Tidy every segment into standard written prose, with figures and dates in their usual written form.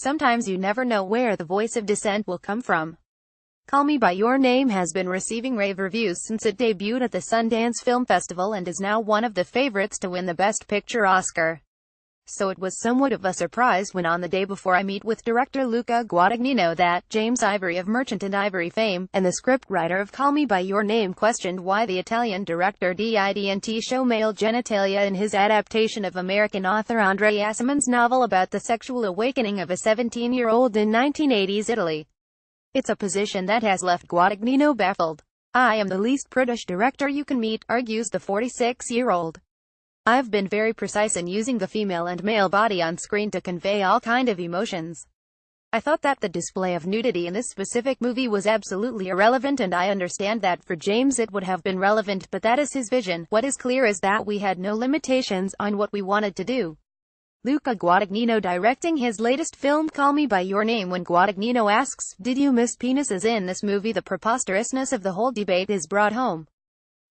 Sometimes you never know where the voice of dissent will come from. Call Me By Your Name has been receiving rave reviews since it debuted at the Sundance Film Festival and is now one of the favorites to win the Best Picture Oscar. So it was somewhat of a surprise when on the day before I meet with director Luca Guadagnino that James Ivory of Merchant and Ivory fame, and the scriptwriter of Call Me By Your Name questioned why the Italian director didn't show male genitalia in his adaptation of American author Andre Aciman's novel about the sexual awakening of a 17-year-old in 1980s Italy. It's a position that has left Guadagnino baffled. "I am the least British director you can meet," argues the 46-year-old. "I've been very precise in using the female and male body on screen to convey all kind of emotions. I thought that the display of nudity in this specific movie was absolutely irrelevant, and I understand that for James it would have been relevant, but that is his vision. What is clear is that we had no limitations on what we wanted to do." Luca Guadagnino directing his latest film Call Me By Your Name. When Guadagnino asks, "Did you miss penises in this movie?" the preposterousness of the whole debate is brought home.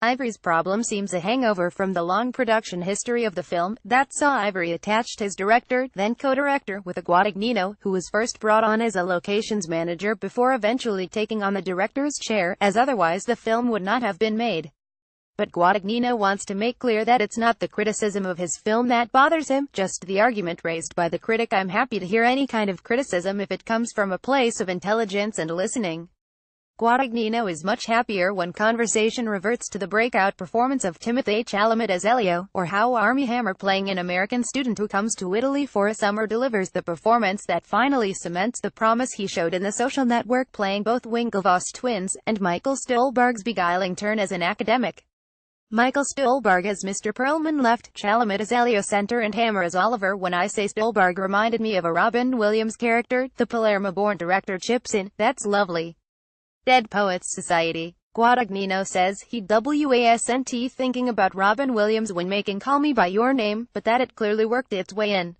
Ivory's problem seems a hangover from the long production history of the film, that saw Ivory attached as director, then co-director, with a Guadagnino, who was first brought on as a locations manager before eventually taking on the director's chair, as otherwise the film would not have been made. But Guadagnino wants to make clear that it's not the criticism of his film that bothers him, just the argument raised by the critic. "I'm happy to hear any kind of criticism if it comes from a place of intelligence and listening." Guadagnino is much happier when conversation reverts to the breakout performance of Timothée Chalamet as Elio, or how Armie Hammer, playing an American student who comes to Italy for a summer, delivers the performance that finally cements the promise he showed in The Social Network, playing both Winklevoss twins, and Michael Stuhlbarg's beguiling turn as an academic. Michael Stuhlbarg as Mr. Perlman left, Chalamet as Elio center, and Hammer as Oliver. "When I say Stuhlbarg reminded me of a Robin Williams character," the Palermo-born director chips in, "that's lovely." Dead Poets Society. Guadagnino says he wasn't thinking about Robin Williams when making Call Me By Your Name, but that it clearly worked its way in.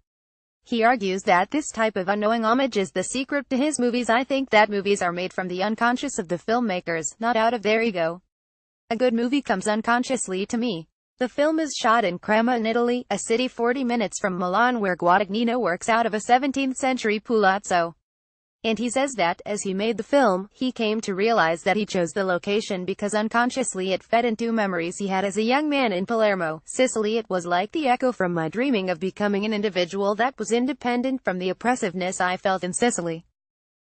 He argues that this type of unknowing homage is the secret to his movies. "I think that movies are made from the unconscious of the filmmakers, not out of their ego. A good movie comes unconsciously to me." The film is shot in Crema in Italy, a city 40 minutes from Milan, where Guadagnino works out of a 17th-century palazzo. And he says that, as he made the film, he came to realize that he chose the location because unconsciously it fed into memories he had as a young man in Palermo, Sicily. "It was like the echo from my dreaming of becoming an individual that was independent from the oppressiveness I felt in Sicily."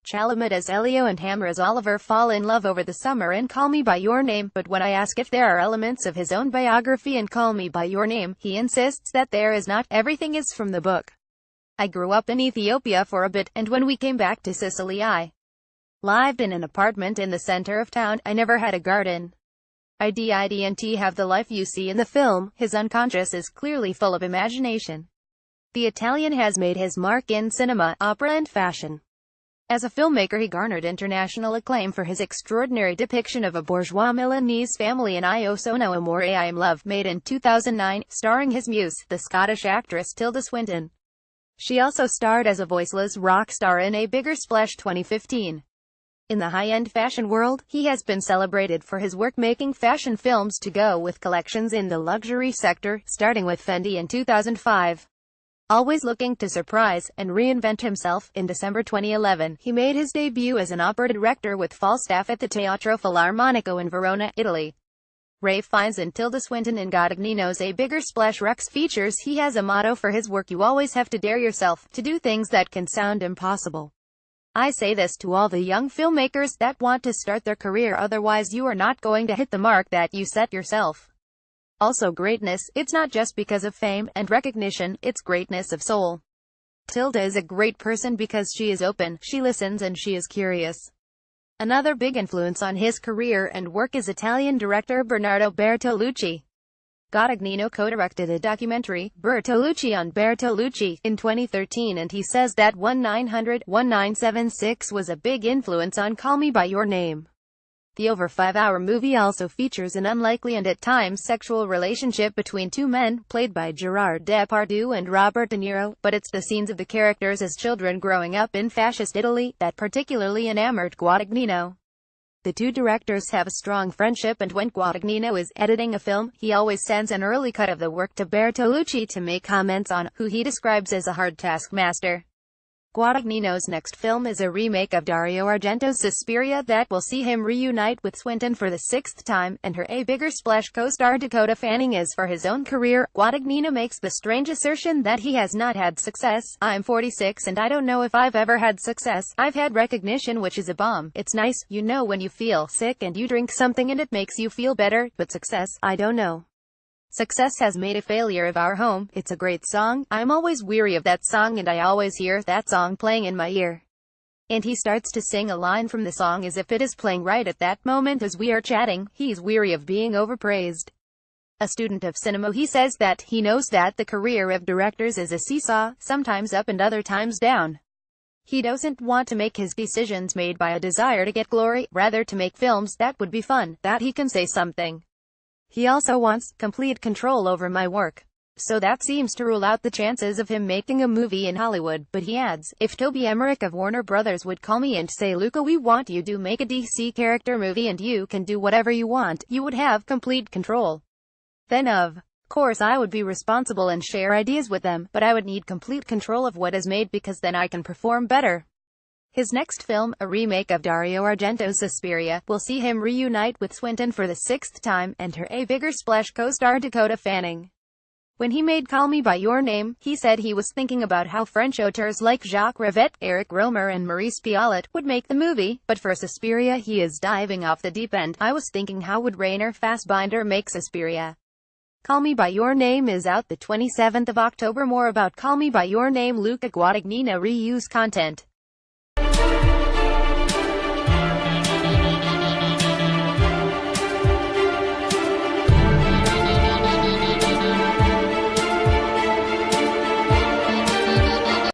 Chalamet as Elio and Hammer as Oliver fall in love over the summer in Call Me By Your Name, but when I ask if there are elements of his own biography in Call Me By Your Name, he insists that there is not. "Everything is from the book. I grew up in Ethiopia for a bit, and when we came back to Sicily I lived in an apartment in the center of town. I never had a garden. I didn't have the life you see in the film." His unconscious is clearly full of imagination. The Italian has made his mark in cinema, opera and fashion. As a filmmaker he garnered international acclaim for his extraordinary depiction of a bourgeois Milanese family in Io Sono Amore I Am Love, made in 2009, starring his muse, the Scottish actress Tilda Swinton. She also starred as a voiceless rock star in A Bigger Splash 2015. In the high-end fashion world, he has been celebrated for his work making fashion films to go with collections in the luxury sector, starting with Fendi in 2005. Always looking to surprise and reinvent himself, in December 2011, he made his debut as an opera director with Falstaff at the Teatro Filarmonico in Verona, Italy. Ralph Fiennes and Tilda Swinton in Guadagnino's A Bigger Splash Rex features. He has a motto for his work: "You always have to dare yourself, to do things that can sound impossible." I say this to all the young filmmakers that want to start their career, otherwise you are not going to hit the mark that you set yourself. Also, greatness, it's not just because of fame and recognition, it's greatness of soul. Tilda is a great person because she is open, she listens, and she is curious. Another big influence on his career and work is Italian director Bernardo Bertolucci. Guadagnino co-directed a documentary, Bertolucci on Bertolucci, in 2013, and he says that 1976 was a big influence on Call Me By Your Name. The over 5-hour movie also features an unlikely and at times sexual relationship between two men, played by Gerard Depardieu and Robert De Niro, but it's the scenes of the characters as children growing up in fascist Italy that particularly enamored Guadagnino. The two directors have a strong friendship, and when Guadagnino is editing a film, he always sends an early cut of the work to Bertolucci to make comments on, who he describes as a hard taskmaster. Guadagnino's next film is a remake of Dario Argento's Suspiria that will see him reunite with Swinton for the sixth time, and her A Bigger Splash co-star Dakota Fanning is for his own career. Guadagnino makes the strange assertion that he has not had success. I'm 46 and I don't know if I've ever had success. I've had recognition, which is a bomb. It's nice, you know, when you feel sick and you drink something and it makes you feel better, but success, I don't know. Success has made a failure of our home. It's a great song. I'm always weary of that song and I always hear that song playing in my ear. And he starts to sing a line from the song as if it is playing right at that moment as we are chatting. He's weary of being overpraised. A student of cinema, he says that he knows that the career of directors is a seesaw, sometimes up and other times down. He doesn't want to make his decisions made by a desire to get glory, rather to make films that would be fun, that he can say something. He also wants complete control over my work. So that seems to rule out the chances of him making a movie in Hollywood, but he adds, if Toby Emmerich of Warner Brothers would call me and say, Luca, we want you to make a DC character movie and you can do whatever you want, you would have complete control. Then of course I would be responsible and share ideas with them, but I would need complete control of what is made because then I can perform better. His next film, a remake of Dario Argento's Suspiria, will see him reunite with Swinton for the sixth time, and her A Bigger Splash co-star Dakota Fanning. When he made Call Me By Your Name, he said he was thinking about how French auteurs like Jacques Rivette, Eric Rohmer and Maurice Pialet would make the movie, but for Suspiria he is diving off the deep end. I was thinking how would Rainer Fassbinder make Suspiria? Call Me By Your Name is out the 27th of October. More about Call Me By Your Name. Luca Guadagnino reuse content.